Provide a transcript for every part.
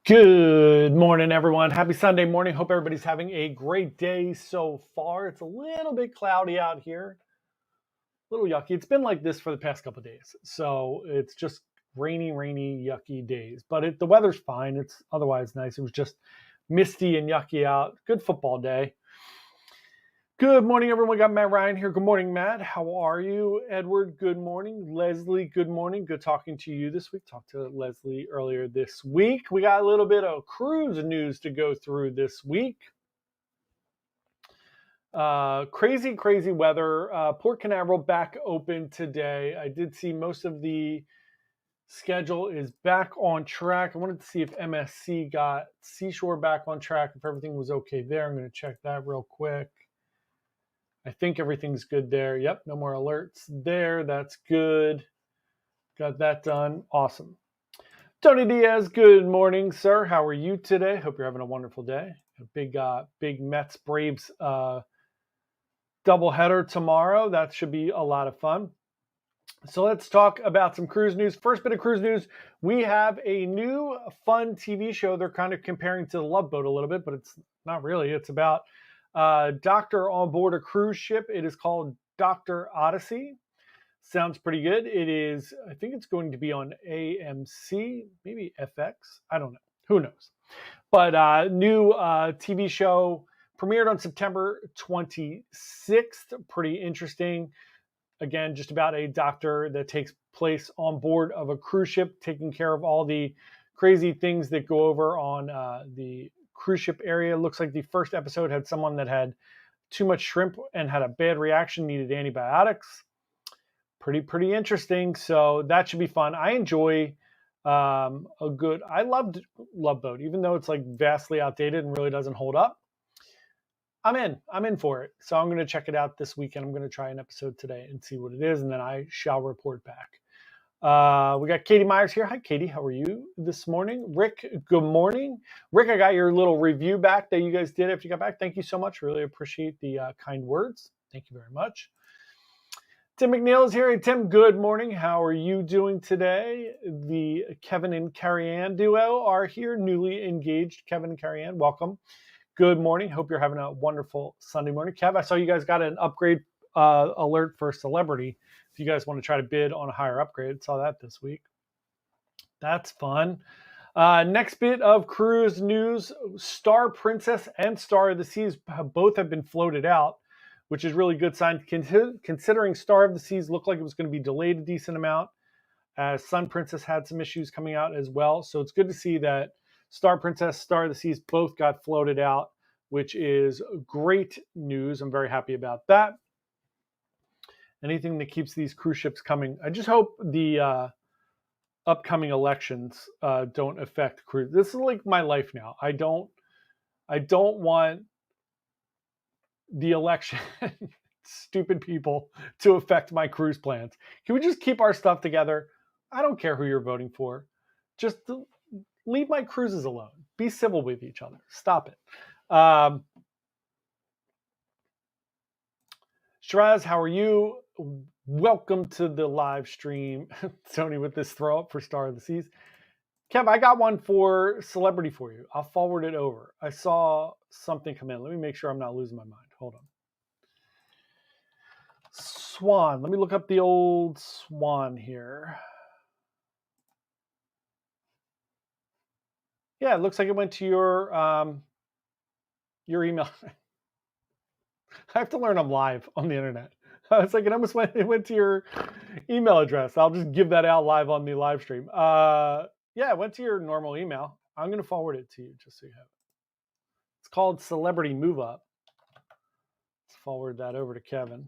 Good morning, everyone. Happy Sunday morning. Hope everybody's having a great day so far. It's a little bit cloudy out here, a little yucky. It's been like this for the past couple of days. So it's just rainy, yucky days. But the weather's fine. It's otherwise nice. It was just misty and yucky out. Good football day. Good morning, everyone. We got Matt Ryan here. Good morning, Matt. How are you? Edward, good morning. Leslie, good morning. Good talking to you this week. Talked to Leslie earlier this week. We got a little bit of cruise news to go through this week. Crazy weather. Port Canaveral back open today. I did see most of the schedule is back on track. I wanted to see if MSC got Seashore back on track, if everything was okay there. I'm going to check that real quick. I think everything's good there. Yep, no more alerts there. That's good. Got that done. Awesome. Tony Diaz, good morning, sir. How are you today? Hope you're having a wonderful day. A big Mets Braves doubleheader tomorrow. That should be a lot of fun. So let's talk about some cruise news. First bit of cruise news, we have a new fun TV show. They're kind of comparing to the Love Boat a little bit, but it's not really. It's about doctor on board a cruise ship. It is called Dr. Odyssey. Sounds pretty good. It is, I think it's going to be on AMC, maybe FX. I don't know. Who knows? But new TV show premiered on September 26th. Pretty interesting. Again, just about a doctor that takes place on board of a cruise ship, taking care of all the crazy things that go over on the cruise ship area. Looks like the first episode had someone that had too much shrimp and had a bad reaction, needed antibiotics. Pretty interesting. So that should be fun. I enjoy I loved Love Boat, even though it's like vastly outdated and really doesn't hold up. I'm in for it. So I'm going to check it out this weekend. I'm going to try an episode today and see what it is, and then I shall report back. We got Katie Myers here. Hi, Katie. How are you this morning? Rick, good morning. Rick, I got your little review back that you guys did after you got back. Thank you so much. Really appreciate the kind words. Thank you very much. Tim McNeil is here. Hey, Tim, good morning. How are you doing today? The Kevin and Carrie Ann duo are here, newly engaged. Kevin and Carrie Ann, welcome. Good morning. Hope you're having a wonderful Sunday morning. Kev, I saw you guys got an upgrade alert for Celebrity. If you guys want to try to bid on a higher upgrade, saw that this week. That's fun. Next bit of cruise news, Star Princess and Star of the Seas both have been floated out, which is really good sign considering Star of the Seas looked like it was going to be delayed a decent amount. Sun Princess had some issues coming out as well. So it's good to see that Star Princess, Star of the Seas both got floated out, which is great news. I'm very happy about that. Anything that keeps these cruise ships coming. I just hope the upcoming elections don't affect cruise. This is like my life now. I don't want the election, stupid people, to affect my cruise plans. Can we just keep our stuff together? I don't care who you're voting for. Just leave my cruises alone. Be civil with each other. Stop it. Shiraz, how are you? Welcome to the live stream. Tony with this throw up for Star of the Seas. Kev, I got one for Celebrity for you. I'll forward it over. I saw something come in. Let me make sure I'm not losing my mind. Hold on. Swan. Let me look up the old Swan here. Yeah, it looks like it went to your email. I have to learn I'm live on the internet. I was like, it went to your email address. I'll just give that out live on the live stream. Yeah, it went to your normal email. I'm going to forward it to you just so you have it. It's called Celebrity Move Up. Let's forward that over to Kevin.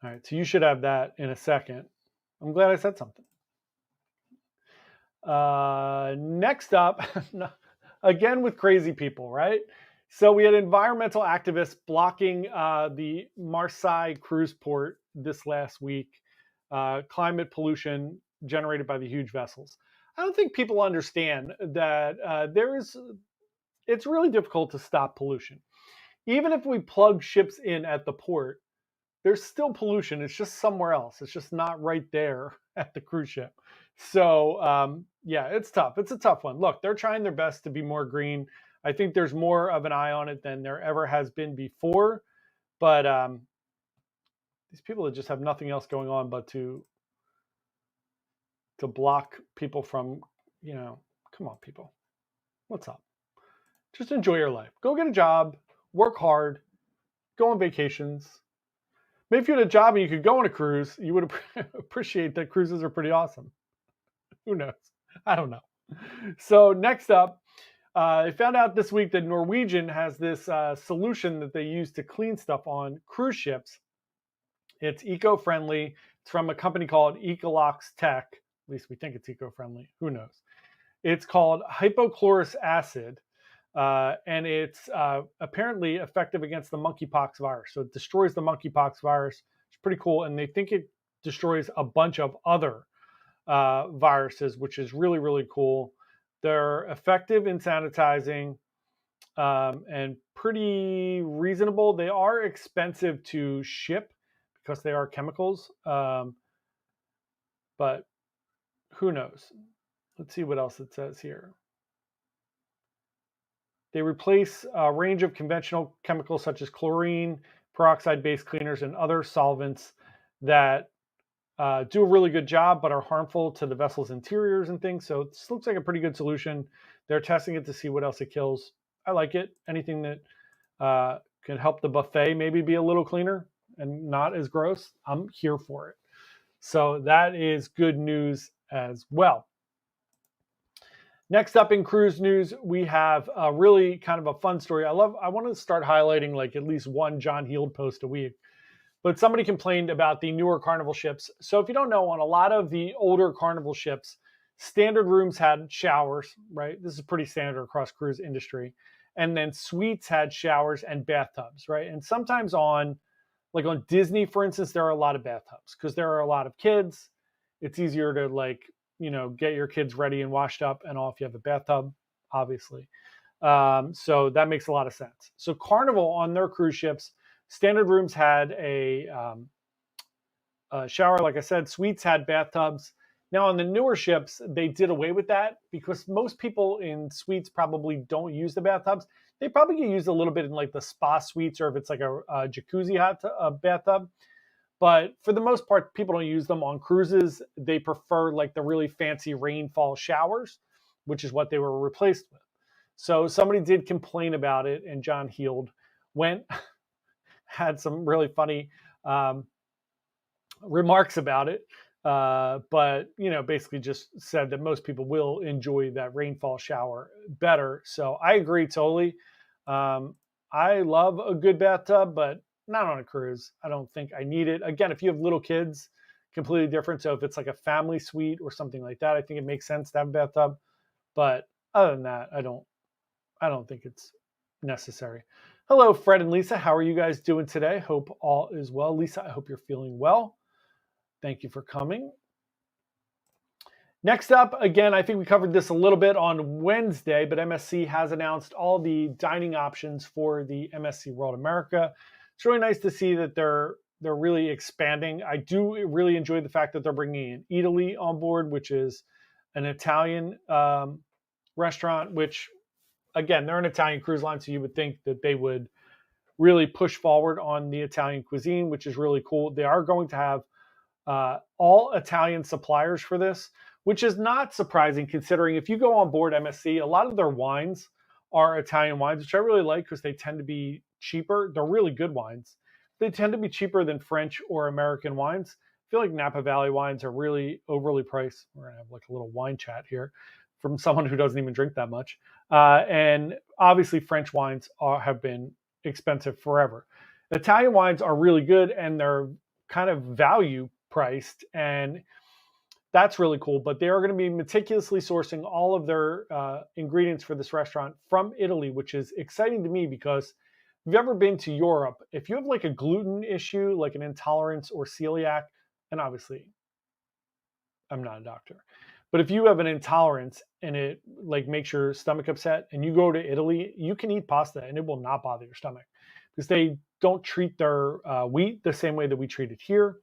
All right, so you should have that in a second. I'm glad I said something. Next up, again with crazy people, right? So we had environmental activists blocking the Marseille cruise port this last week. Climate pollution generated by the huge vessels. I don't think people understand that it's really difficult to stop pollution. Even if we plug ships in at the port, there's still pollution. It's just somewhere else. It's just not right there at the cruise ship. So Yeah, it's tough. It's a tough one. Look, they're trying their best to be more green. I think there's more of an eye on it than there ever has been before. But these people that just have nothing else going on but to block people from, come on, people. What's up? Just enjoy your life. Go get a job, work hard, go on vacations. Maybe if you had a job and you could go on a cruise, you would appreciate that cruises are pretty awesome. Who knows? I don't know. So next up, I found out this week that Norwegian has this solution that they use to clean stuff on cruise ships. It's eco-friendly. It's from a company called Ecolox Tech. At least we think it's eco-friendly. Who knows? It's called hypochlorous acid, and it's apparently effective against the monkeypox virus. So it destroys the monkeypox virus. It's pretty cool, and they think it destroys a bunch of other viruses, which is really, really cool. They're effective in sanitizing and pretty reasonable. They are expensive to ship because they are chemicals, but who knows? Let's see what else it says here. They replace a range of conventional chemicals such as chlorine, peroxide-based cleaners, and other solvents that do a really good job but are harmful to the vessel's interiors and things. So this looks like a pretty good solution. They're testing it to see what else it kills. I like it. Anything that can help the buffet maybe be a little cleaner and not as gross, I'm here for it. So that is good news as well. Next up in cruise news, we have a really kind of a fun story. I want to start highlighting like at least one John Heald post a week. But somebody complained about the newer Carnival ships. So if you don't know, on a lot of the older Carnival ships, standard rooms had showers, right? This is pretty standard across cruise industry. And then suites had showers and bathtubs, right? And sometimes on Disney, for instance, there are a lot of bathtubs because there are a lot of kids. It's easier to get your kids ready and washed up and all if you have a bathtub, obviously. So that makes a lot of sense. So Carnival on their cruise ships, standard rooms had a shower, like I said. Suites had bathtubs. Now on the newer ships, they did away with that because most people in suites probably don't use the bathtubs. They probably get used a little bit in like the spa suites or if it's like a jacuzzi hot bathtub. But for the most part, people don't use them on cruises. They prefer like the really fancy rainfall showers, which is what they were replaced with. So somebody did complain about it, and John Heald had some really funny remarks about it. But basically just said that most people will enjoy that rainfall shower better. So I agree totally. I love a good bathtub, but not on a cruise. I don't think I need it. Again, if you have little kids, completely different. So if it's like a family suite or something like that, I think it makes sense to have a bathtub. But other than that, I don't think it's necessary. Hello, Fred and Lisa. How are you guys doing today? Hope all is well. Lisa, I hope you're feeling well. Thank you for coming. Next up, again, I think we covered this a little bit on Wednesday, but MSC has announced all the dining options for the MSC World America. It's really nice to see that they're really expanding. I do really enjoy the fact that they're bringing in Italy on board, which is an Italian restaurant, which, again, they're an Italian cruise line, so you would think that they would really push forward on the Italian cuisine, which is really cool. They are going to have all Italian suppliers for this, which is not surprising considering if you go on board MSC, a lot of their wines are Italian wines, which I really like because they tend to be cheaper. They're really good wines. They tend to be cheaper than French or American wines. I feel like Napa Valley wines are really overly priced. We're gonna have like a little wine chat here from someone who doesn't even drink that much. And obviously French wines have been expensive forever. Italian wines are really good and they're kind of value priced, and that's really cool. But they are going to be meticulously sourcing all of their ingredients for this restaurant from Italy, which is exciting to me because if you've ever been to Europe, if you have like a gluten issue, like an intolerance or celiac, and obviously I'm not a doctor, but if you have an intolerance and it like makes your stomach upset and you go to Italy, you can eat pasta and it will not bother your stomach because they don't treat their wheat the same way that we treat it here.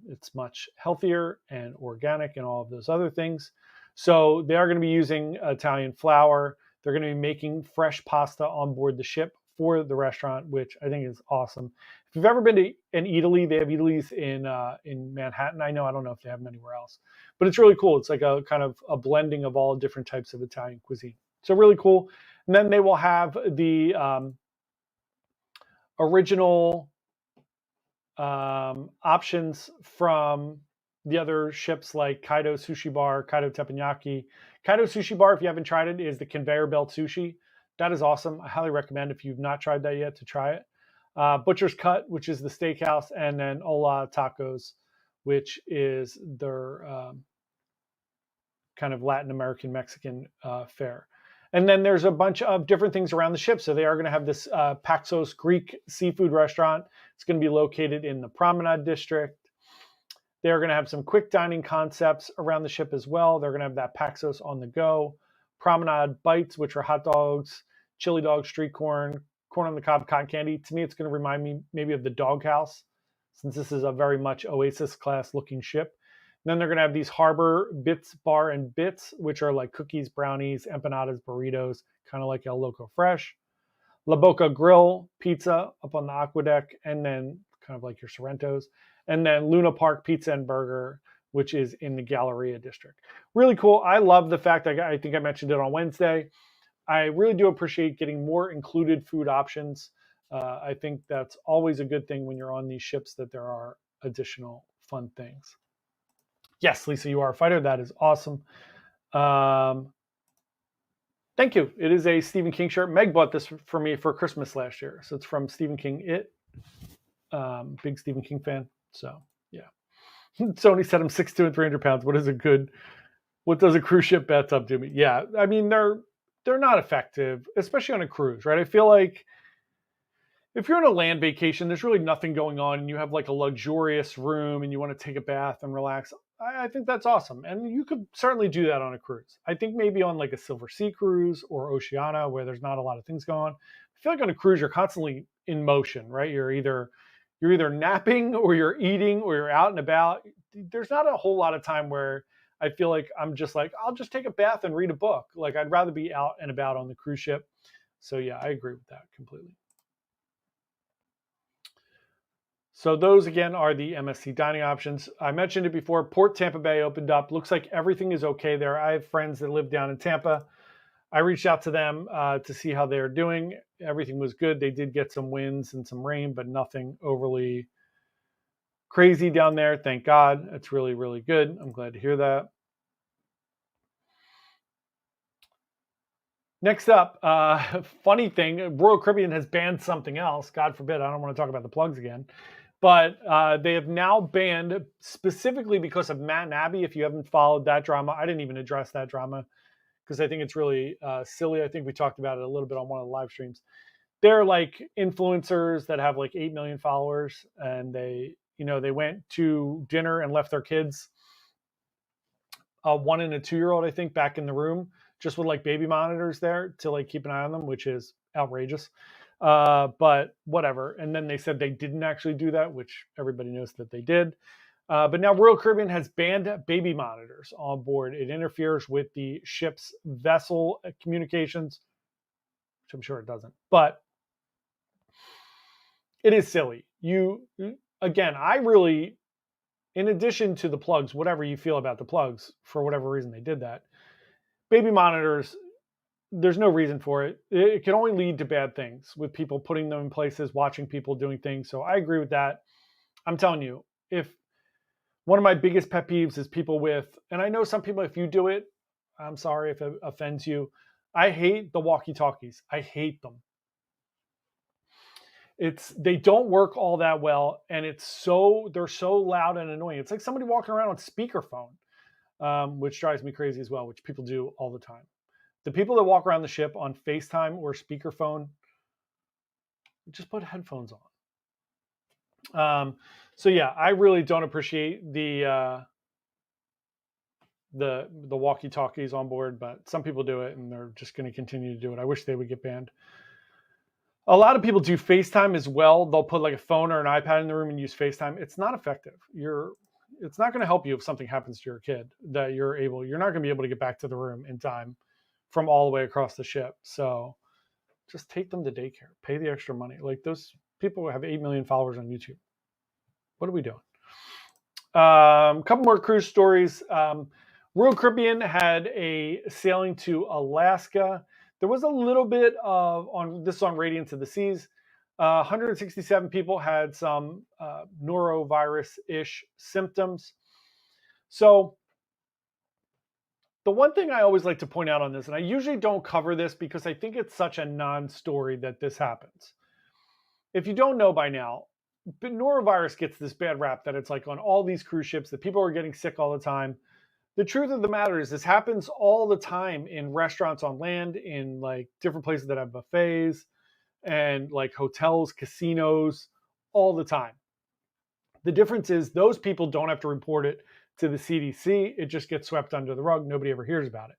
It's much healthier and organic and all of those other things. So they are going to be using Italian flour. They're going to be making fresh pasta on board the ship for the restaurant, which I think is awesome. If you've ever been to an Italy, they have Italy's in Manhattan. I don't know if they have them anywhere else, but it's really cool. It's like a kind of a blending of all different types of Italian cuisine. So really cool. And then they will have the original options from the other ships like Kaido Sushi Bar, Kaido Teppanyaki. Kaido Sushi Bar, if you haven't tried it, is the conveyor belt sushi. That is awesome. I highly recommend if you've not tried that yet to try it. Butcher's Cut, which is the steakhouse, and then Ola Tacos, which is their kind of Latin American Mexican fare. And then there's a bunch of different things around the ship. So they are going to have this Paxos Greek seafood restaurant. It's going to be located in the Promenade District. They're going to have some quick dining concepts around the ship as well. They're going to have that Paxos on the go, Promenade Bites, which are hot dogs, chili dog, street corn, corn on the cob, cotton candy. To me, it's going to remind me maybe of the Doghouse, since this is a very much Oasis class looking ship. And then they're going to have these Harbor Bits Bar and Bits, which are like cookies, brownies, empanadas, burritos, kind of like El Loco Fresh. La Boca Grill Pizza up on the Aqua Deck, and then kind of like your Sorrentos. And then Luna Park Pizza and Burger, which is in the Galleria District. Really cool. I love the fact that I think I mentioned it on Wednesday. I really do appreciate getting more included food options. I think that's always a good thing when you're on these ships, that there are additional fun things. Yes, Lisa, you are a fighter. That is awesome. Thank you. It is a Stephen King shirt. Meg bought this for me for Christmas last year. So it's from Stephen King. Big Stephen King fan. So yeah. Sony said I'm 6'2" and 300 pounds. What does a cruise ship bathtub do me? Yeah, I mean, they're not effective, especially on a cruise, right? I feel like if you're on a land vacation, there's really nothing going on, and you have like a luxurious room and you want to take a bath and relax. I think that's awesome. And you could certainly do that on a cruise. I think maybe on like a Silver Sea cruise or Oceania, where there's not a lot of things going on. I feel like on a cruise, you're constantly in motion, right? You're either napping or you're eating or you're out and about. There's not a whole lot of time where I feel like I'm just like, I'll just take a bath and read a book. Like I'd rather be out and about on the cruise ship. So yeah, I agree with that completely. So those, again, are the MSC dining options. I mentioned it before. Port Tampa Bay opened up. Looks like everything is okay there. I have friends that live down in Tampa. I reached out to them to see how they're doing. Everything was good. They did get some winds and some rain, but nothing overly crazy down there. Thank God. It's really, really good. I'm glad to hear that. Next up, funny thing, Royal Caribbean has banned something else. God forbid, I don't want to talk about the plugs again. But they have now banned, specifically because of Matt and Abby. If you haven't followed that drama, I didn't even address that drama because I think it's really silly. I think we talked about it a little bit on one of the live streams. They're like influencers that have like 8 million followers, and they went to dinner and left their kids, a 1 and a 2-year-old, I think, back in the room, just with like baby monitors there to like keep an eye on them, which is outrageous. But whatever. And then they said they didn't actually do that, which everybody knows that they did. But now Royal Caribbean has banned baby monitors on board. It interferes with the ship's vessel communications, which I'm sure it doesn't. But it is silly. Again, I really, in addition to the plugs, whatever you feel about the plugs, for whatever reason they did that, baby monitors, there's no reason for it. It can only lead to bad things with people putting them in places, watching people doing things. So I agree with that. I'm telling you, if one of my biggest pet peeves is people with, and I know some people, if you do it, I'm sorry if it offends you. I hate the walkie-talkies. I hate them. They don't work all that well, and they're so loud and annoying. It's like somebody walking around on speakerphone, which drives me crazy as well, which people do all the time. The people that walk around the ship on FaceTime or speakerphone, just put headphones on. So yeah, I really don't appreciate the walkie-talkies on board, but some people do it, and they're just going to continue to do it. I wish they would get banned. A lot of people do FaceTime as well. They'll put like a phone or an iPad in the room and use FaceTime. It's not effective. it's not going to help you if something happens to your kid that you're not going to be able to get back to the room in time from all the way across the ship. So just take them to daycare, pay the extra money. Like, those people have 8 million followers on YouTube. What are we doing? Couple more cruise stories. Royal Caribbean had a sailing to Alaska. There was a little bit of, on Radiance of the Seas, 167 people had some norovirus-ish symptoms. So the one thing I always like to point out on this, and I usually don't cover this because I think it's such a non-story that this happens. If you don't know by now, but norovirus gets this bad rap that it's like on all these cruise ships that people are getting sick all the time. The truth of the matter is this happens all the time in restaurants on land, in like different places that have buffets and like hotels, casinos, all the time. The difference is those people don't have to report it to the CDC. It just gets swept under the rug. Nobody ever hears about it.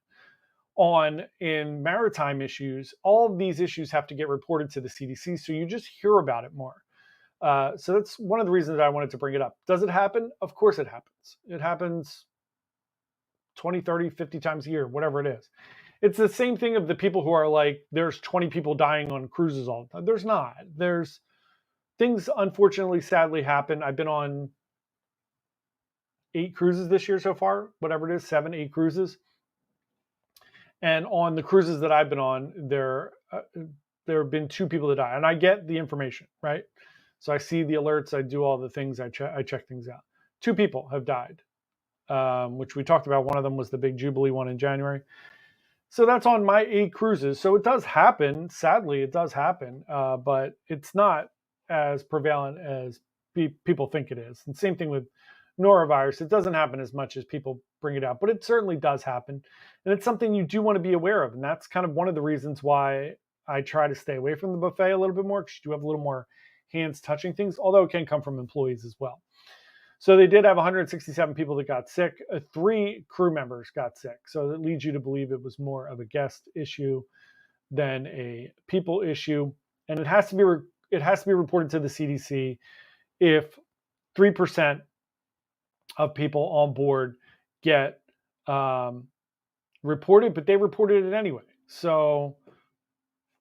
In maritime issues, all of these issues have to get reported to the CDC, so you just hear about it more. So that's one of the reasons I wanted to bring it up. Does it happen? Of course it happens. It happens 20, 30, 50 times a year, whatever it is. It's the same thing of the people who are like, there's 20 people dying on cruises all the time. There's not. There's things, unfortunately, sadly happen. I've been on 8 cruises this year so far, whatever it is, 7, 8 cruises. And on the cruises that I've been on, there have been 2 people that die. And I get the information, right? So I see the alerts, I do all the things, I check things out. 2 people have died, which we talked about. One of them was the big Jubilee one in January. So that's on my 8 cruises. So it does happen. Sadly, it does happen, but it's not as prevalent as people think it is. And same thing with norovirus. It doesn't happen as much as people bring it out, but it certainly does happen. And it's something you do want to be aware of. And that's kind of one of the reasons why I try to stay away from the buffet a little bit more, because you do have a little more hands touching things, although it can come from employees as well. So they did have 167 people that got sick. 3 crew members got sick. So it leads you to believe it was more of a guest issue than a people issue. And it has to be reported to the CDC if 3% of people on board get reported, but they reported it anyway. So,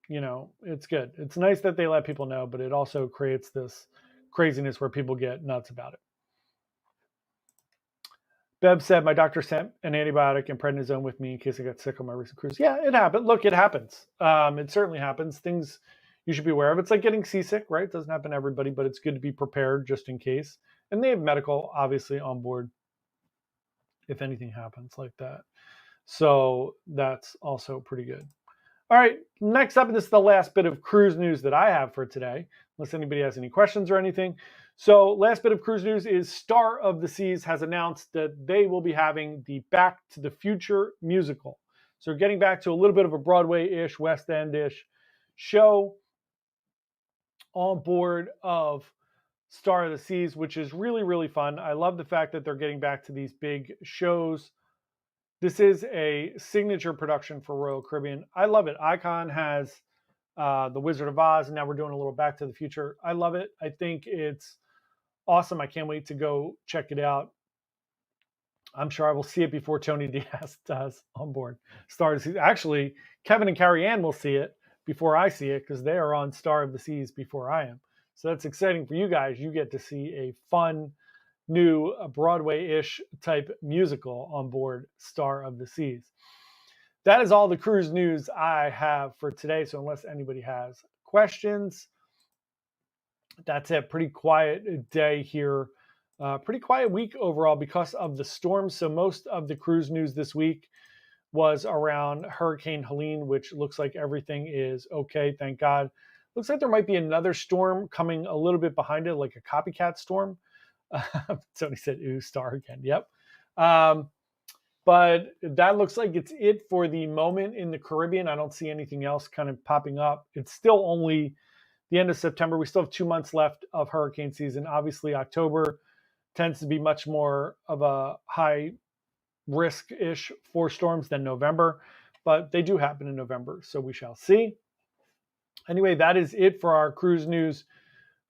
it's good. It's nice that they let people know, but it also creates this craziness where people get nuts about it. Bev said, my doctor sent an antibiotic and prednisone with me in case I got sick on my recent cruise. Yeah, it happened. Look, it happens. It certainly happens. Things you should be aware of. It's like getting seasick, right? It doesn't happen to everybody, but it's good to be prepared just in case. And they have medical, obviously, on board if anything happens like that. So that's also pretty good. All right, next up, and this is the last bit of cruise news that I have for today, unless anybody has any questions or anything. So last bit of cruise news is Star of the Seas has announced that they will be having the Back to the Future musical. So getting back to a little bit of a Broadway-ish, West End-ish show on board of Star of the Seas, which is really, really fun. I love the fact that they're getting back to these big shows. This is a signature production for Royal Caribbean. I love it. Icon has The Wizard of Oz, and now we're doing a little Back to the Future. I love it. I think it's awesome. I can't wait to go check it out. I'm sure I will see it before Tony Diaz does on board Star of the Seas. Actually, Kevin and Carrie Ann will see it before I see it because they are on Star of the Seas before I am. So that's exciting for you guys. You get to see a fun, new Broadway-ish type musical on board Star of the Seas. That is all the cruise news I have for today. So unless anybody has questions, that's it. Pretty quiet day here. Pretty quiet week overall because of the storm. So most of the cruise news this week was around Hurricane Helene, which looks like everything is okay. Thank God. Looks like there might be another storm coming a little bit behind it, like a copycat storm. Tony said, ooh, Star again. Yep. But that looks like it's it for the moment in the Caribbean. I don't see anything else kind of popping up. It's still only the end of September. We still have 2 months left of hurricane season. Obviously, October tends to be much more of a high risk-ish for storms than November, but they do happen in November, so we shall see. Anyway, that is it for our cruise news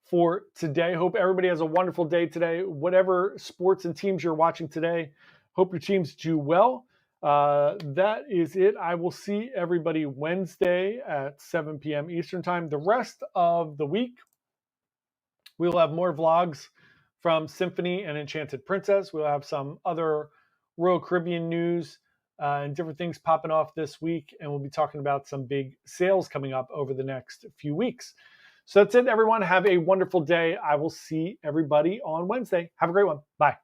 for today. Hope everybody has a wonderful day today. Whatever sports and teams you're watching today, hope your teams do well. That is it. I will see everybody Wednesday at 7 p.m. Eastern Time. The rest of the week, we'll have more vlogs from Symphony and Enchanted Princess. We'll have some other Royal Caribbean news and different things popping off this week. And we'll be talking about some big sales coming up over the next few weeks. So that's it, everyone. Have a wonderful day. I will see everybody on Wednesday. Have a great one. Bye.